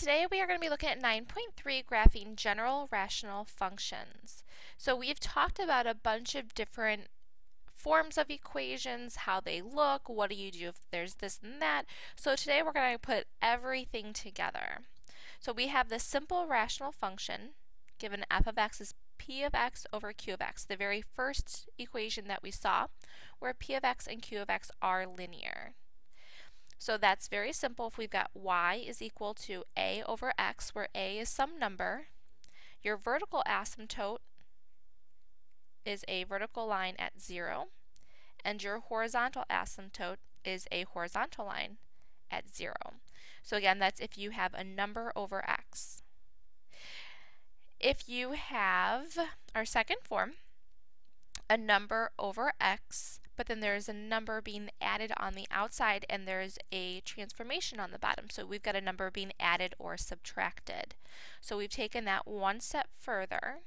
Today we are going to be looking at 9.3, graphing general rational functions. So we've talked about a bunch of different forms of equations, how they look, what do you do if there's this and that. So today we're going to put everything together. So we have the simple rational function given f of x is p of x over q of x, the very first equation that we saw, where p of x and q of x are linear. So that's very simple. If we've got y is equal to a over x, where a is some number, your vertical asymptote is a vertical line at 0, and your horizontal asymptote is a horizontal line at 0. So again, that's if you have a number over x. If you have our second form, a number over x, but then there's a number being added on the outside and there's a transformation on the bottom. So we've got a number being added or subtracted. So we've taken that one step further.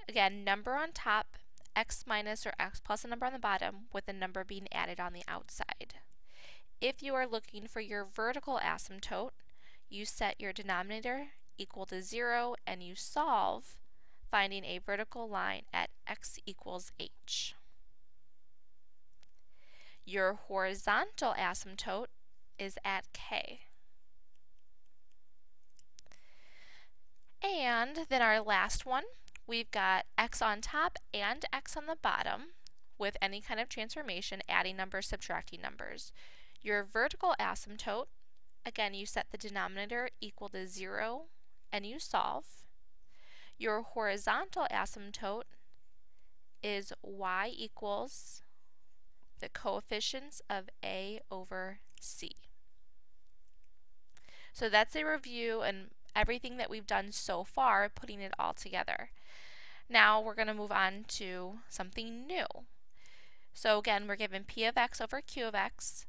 Again, number on top, x minus or x plus a number on the bottom with a number being added on the outside. If you are looking for your vertical asymptote, you set your denominator equal to 0 and you solve, finding a vertical line at x equals h. Your horizontal asymptote is at k. And then our last one, we've got x on top and x on the bottom with any kind of transformation, adding numbers, subtracting numbers. Your vertical asymptote, again, you set the denominator equal to 0 and you solve. Your horizontal asymptote is y equals the coefficients of a over c. So that's a review and everything that we've done so far, putting it all together. Now we're going to move on to something new. So again, we're given p of x over q of x,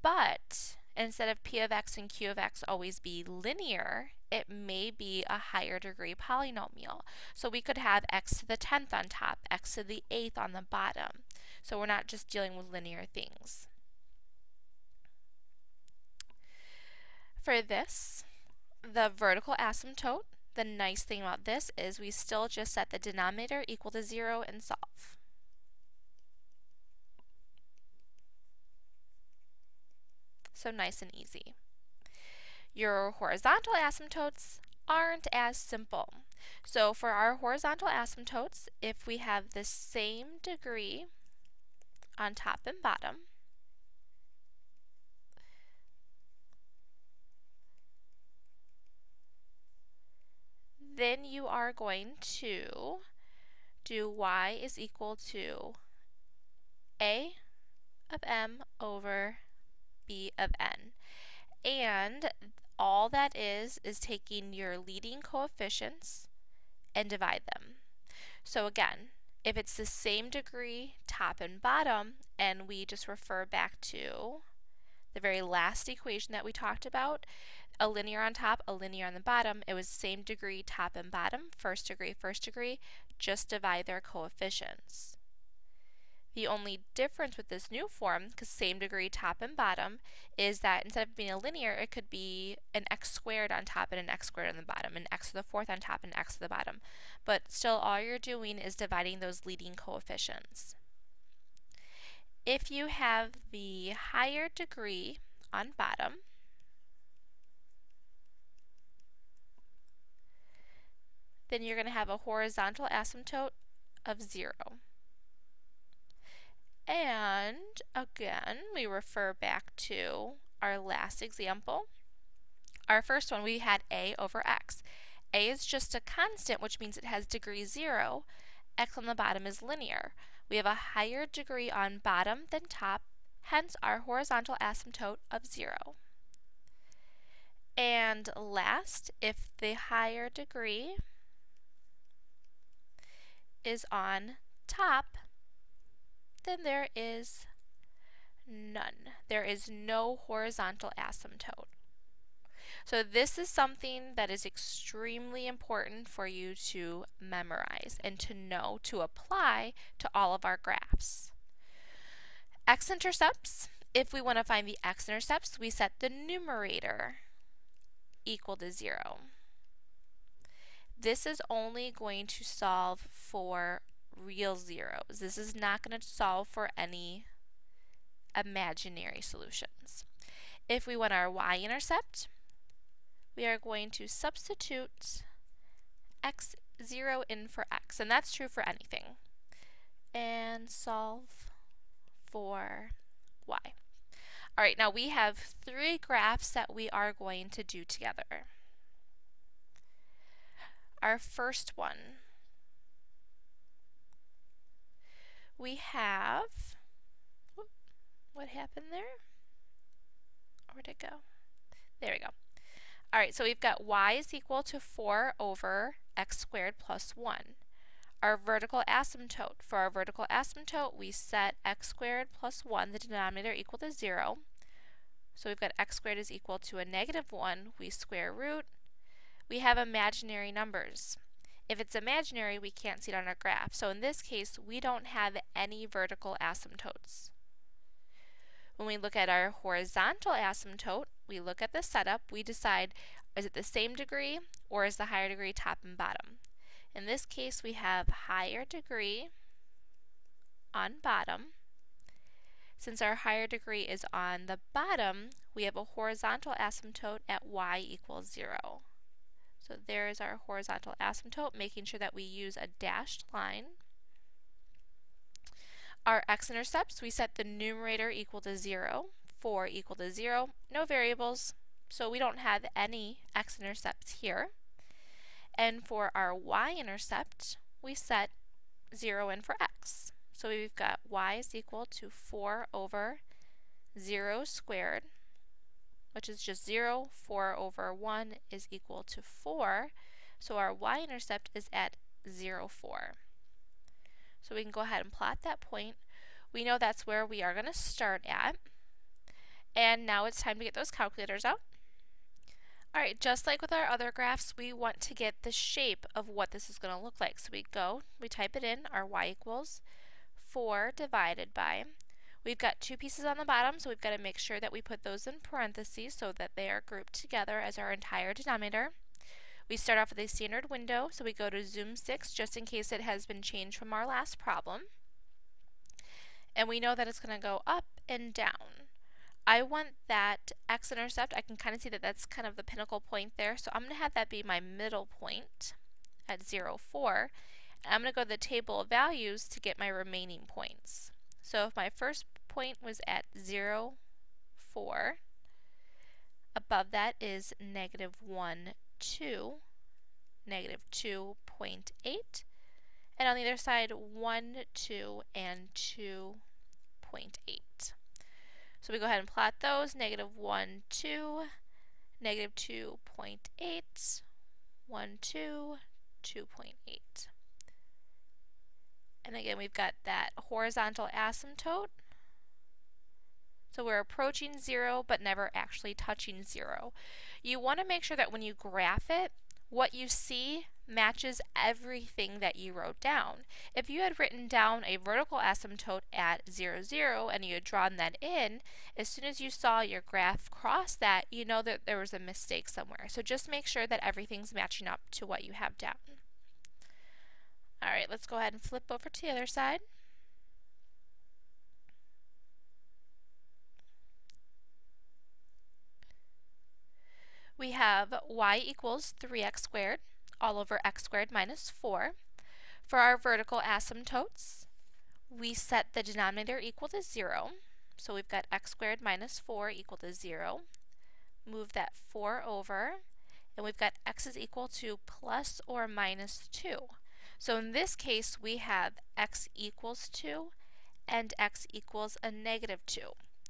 but instead of p of x and q of x always be linear, it may be a higher degree polynomial. So we could have x to the 10th on top, x to the 8th on the bottom. So we're not just dealing with linear things. For this, the vertical asymptote, the nice thing about this is we still just set the denominator equal to 0 and solve. So nice and easy. Your horizontal asymptotes aren't as simple. So for our horizontal asymptotes, if we have the same degree on top and bottom, then you are going to do y is equal to a of m over b of n. And all that is taking your leading coefficients and divide them. So again, if it's the same degree top and bottom, and we just refer back to the very last equation that we talked about, a linear on top, a linear on the bottom, it was same degree top and bottom, first degree, just divide their coefficients. The only difference with this new form, because same degree top and bottom, is that instead of being a linear, it could be an x squared on top and an x squared on the bottom, an x to the 4th on top and x to the bottom. But still all you're doing is dividing those leading coefficients. If you have the higher degree on bottom, then you're going to have a horizontal asymptote of 0. And again, we refer back to our last example. Our first one, we had a over x. A is just a constant, which means it has degree 0. X on the bottom is linear. We have a higher degree on bottom than top, hence our horizontal asymptote of 0. And last, if the higher degree is on top, then there is none. There is no horizontal asymptote. So this is something that is extremely important for you to memorize and to know to apply to all of our graphs. X-intercepts, if we want to find the x-intercepts, we set the numerator equal to 0. This is only going to solve for real zeros. This is not going to solve for any imaginary solutions. If we want our y-intercept, we are going to substitute x0 in for x, and that's true for anything, and solve for y. All right, now we have 3 graphs that we are going to do together. Our first one, we have, what happened there? Where'd it go? There we go. All right, so we've got y is equal to 4 over x squared plus 1. Our vertical asymptote. For our vertical asymptote, we set x squared plus 1, the denominator, equal to 0. So we've got x squared is equal to a negative 1. We square root. We have imaginary numbers. If it's imaginary, we can't see it on our graph. So in this case, we don't have any vertical asymptotes. When we look at our horizontal asymptote, we look at the setup, we decide, is it the same degree or is the higher degree top and bottom? In this case, we have higher degree on bottom. Since our higher degree is on the bottom, we have a horizontal asymptote at y equals 0. So there is our horizontal asymptote, making sure that we use a dashed line. Our x-intercepts, we set the numerator equal to 0, 4 equal to 0, no variables, so we don't have any x-intercepts here. And for our y-intercept, we set 0 in for x. So we've got y is equal to 4 over 0 squared, which is just 0. 4 over 1 is equal to 4. So our y-intercept is at 0, 4. So we can go ahead and plot that point. We know that's where we are going to start at. And now it's time to get those calculators out. Alright, just like with our other graphs, we want to get the shape of what this is going to look like. So we type it in, our y equals 4 divided by. We've got 2 pieces on the bottom, so we've got to make sure that we put those in parentheses so that they are grouped together as our entire denominator. We start off with a standard window, so we go to zoom 6 just in case it has been changed from our last problem. And we know that it's going to go up and down. I want that x-intercept, I can kind of see that that's kind of the pinnacle point there, so I'm going to have that be my middle point at 0, 4. And I'm going to go to the table of values to get my remaining points. So if my first point was at 0, 4, above that is negative 1, 2, negative 2.8, and on the other side 1, 2, and 2.8. So we go ahead and plot those, negative 1, 2, negative 2.8, 1, 2, 2.8. And again, we've got that horizontal asymptote. So we're approaching 0, but never actually touching 0. You want to make sure that when you graph it, what you see matches everything that you wrote down. If you had written down a vertical asymptote at 0, 0, and you had drawn that in, as soon as you saw your graph cross that, you know that there was a mistake somewhere. So just make sure that everything's matching up to what you have down. Alright, let's go ahead and flip over to the other side. We have y equals 3x squared all over x squared minus 4. For our vertical asymptotes, we set the denominator equal to 0. So we've got x squared minus 4 equal to 0. Move that 4 over, and we've got x is equal to plus or minus 2. So in this case, we have x equals 2 and x equals a negative 2.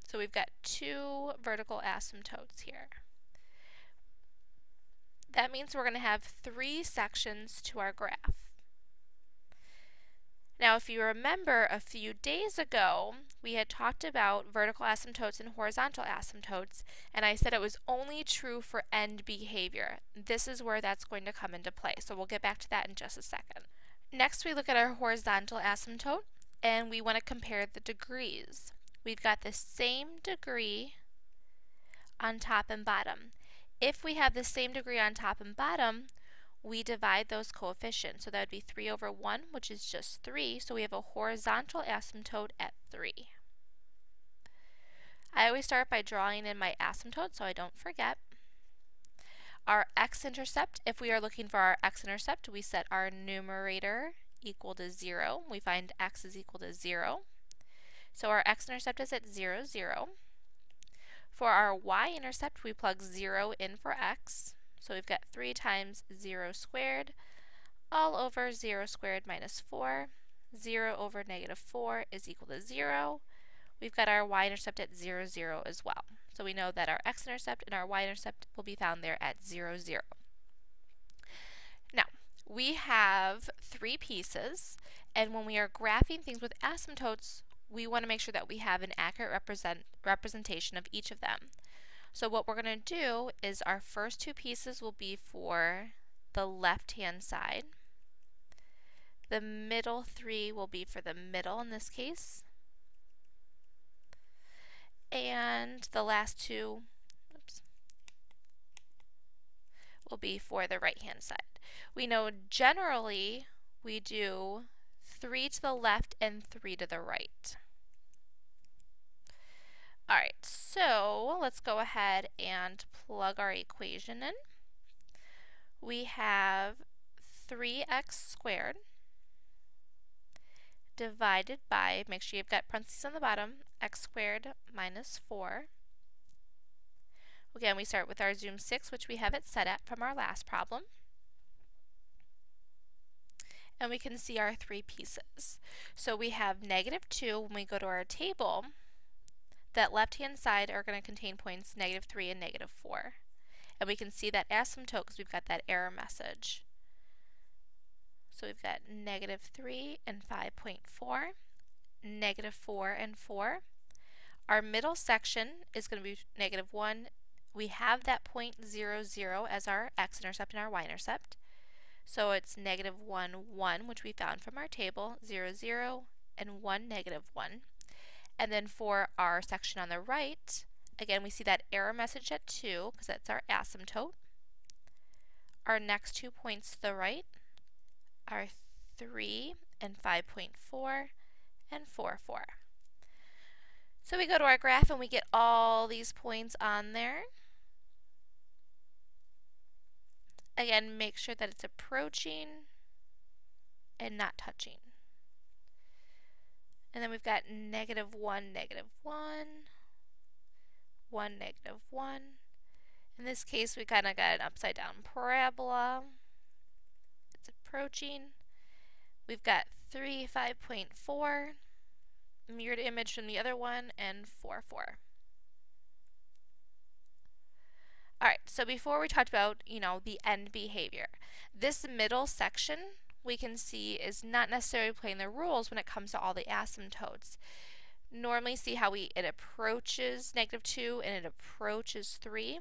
So we've got 2 vertical asymptotes here. That means we're going to have 3 sections to our graph. Now, if you remember a few days ago, we had talked about vertical asymptotes and horizontal asymptotes, and I said it was only true for end behavior. This is where that's going to come into play, so we'll get back to that in just a second. Next, we look at our horizontal asymptote, and we want to compare the degrees. We've got the same degree on top and bottom. If we have the same degree on top and bottom, we divide those coefficients. So that would be 3 over 1, which is just 3. So we have a horizontal asymptote at 3. I always start by drawing in my asymptote so I don't forget. Our x-intercept, if we are looking for our x-intercept, we set our numerator equal to 0. We find x is equal to 0. So our x-intercept is at 0, 0. For our y-intercept, we plug 0 in for x. So we've got 3 times 0 squared all over 0 squared minus 4. 0 over negative 4 is equal to 0. We've got our y-intercept at 0, 0 as well. So we know that our x-intercept and our y-intercept will be found there at 0, 0. Now, we have 3 pieces, and when we are graphing things with asymptotes, we want to make sure that we have an accurate representation of each of them. So what we're going to do is our first 2 pieces will be for the left-hand side. The middle 3 will be for the middle in this case. And the last 2 will be for the right-hand side. We know generally we do 3 to the left and 3 to the right. Alright, so let's go ahead and plug our equation in. We have 3x squared divided by, make sure you've got parentheses on the bottom, x squared minus 4. Again, we start with our zoom 6, which we have it set at from our last problem. And we can see our 3 pieces. So we have negative 2 when we go to our table. That left-hand side are going to contain points negative 3 and negative 4. And we can see that asymptote because we've got that error message. So we've got negative 3 and 5.4, negative 4 and 4. Our middle section is going to be negative 1. We have that point 0, 0 as our x-intercept and our y-intercept. So it's negative 1, 1, which we found from our table, 0, 0, and 1, negative 1. And then for our section on the right, again, we see that error message at 2, because that's our asymptote. Our next 2 points to the right are 3 and 5.4 and 4, 4. So we go to our graph and we get all these points on there. Again, make sure that it's approaching and not touching. And then we've got negative 1, negative 1, 1, negative 1. In this case, we kind of got an upside down parabola. It's approaching. We've got 3, 5.4, mirrored image from the other one, and 4, 4. Alright, so before we talked about, the end behavior, this middle section we can see is not necessarily playing the rules when it comes to all the asymptotes. Normally see how it approaches negative 2 and it approaches 3.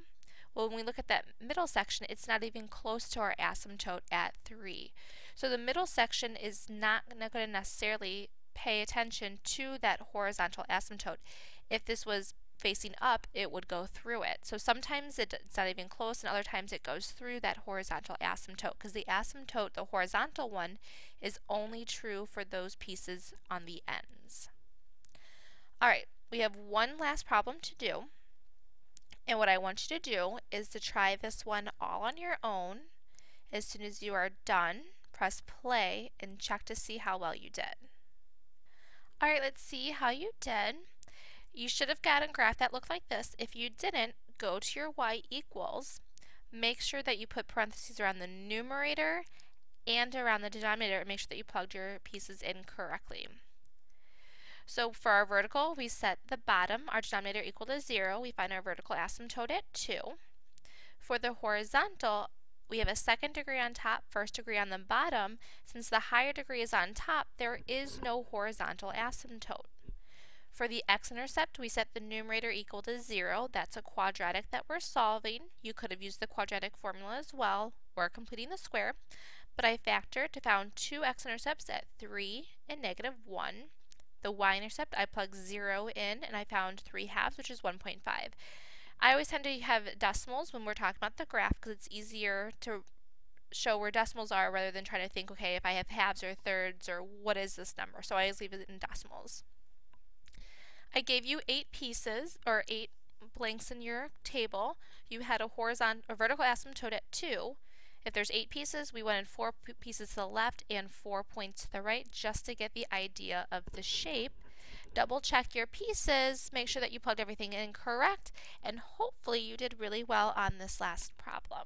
Well, when we look at that middle section, it's not even close to our asymptote at 3. So the middle section is not going to necessarily pay attention to that horizontal asymptote. If this was facing up, it would go through it. So sometimes it's not even close, and other times it goes through that horizontal asymptote, because the asymptote, the horizontal one, is only true for those pieces on the ends. Alright, we have one last problem to do, and what I want you to do is to try this one all on your own. As soon as you are done, press play and check to see how well you did. Alright, let's see how you did. You should have gotten a graph that looked like this. If you didn't, go to your y equals. Make sure that you put parentheses around the numerator and around the denominator, and make sure that you plugged your pieces in correctly. So for our vertical, we set the bottom, our denominator equal to 0. We find our vertical asymptote at 2. For the horizontal, we have a second degree on top, first degree on the bottom. Since the higher degree is on top, there is no horizontal asymptote. For the x-intercept, we set the numerator equal to 0. That's a quadratic that we're solving. You could have used the quadratic formula as well, or completing the square. But I factored to found 2 x-intercepts at 3 and negative 1. The y-intercept, I plugged 0 in, and I found 3 halves, which is 1.5. I always tend to have decimals when we're talking about the graph because it's easier to show where decimals are rather than trying to think, okay, if I have halves or thirds or what is this number? So I always leave it in decimals. I gave you 8 pieces or 8 blanks in your table. You had a horizontal or vertical asymptote at 2. If there's 8 pieces, we wanted 4 pieces to the left and 4 points to the right just to get the idea of the shape. Double check your pieces, make sure that you plugged everything in correct, and hopefully you did really well on this last problem.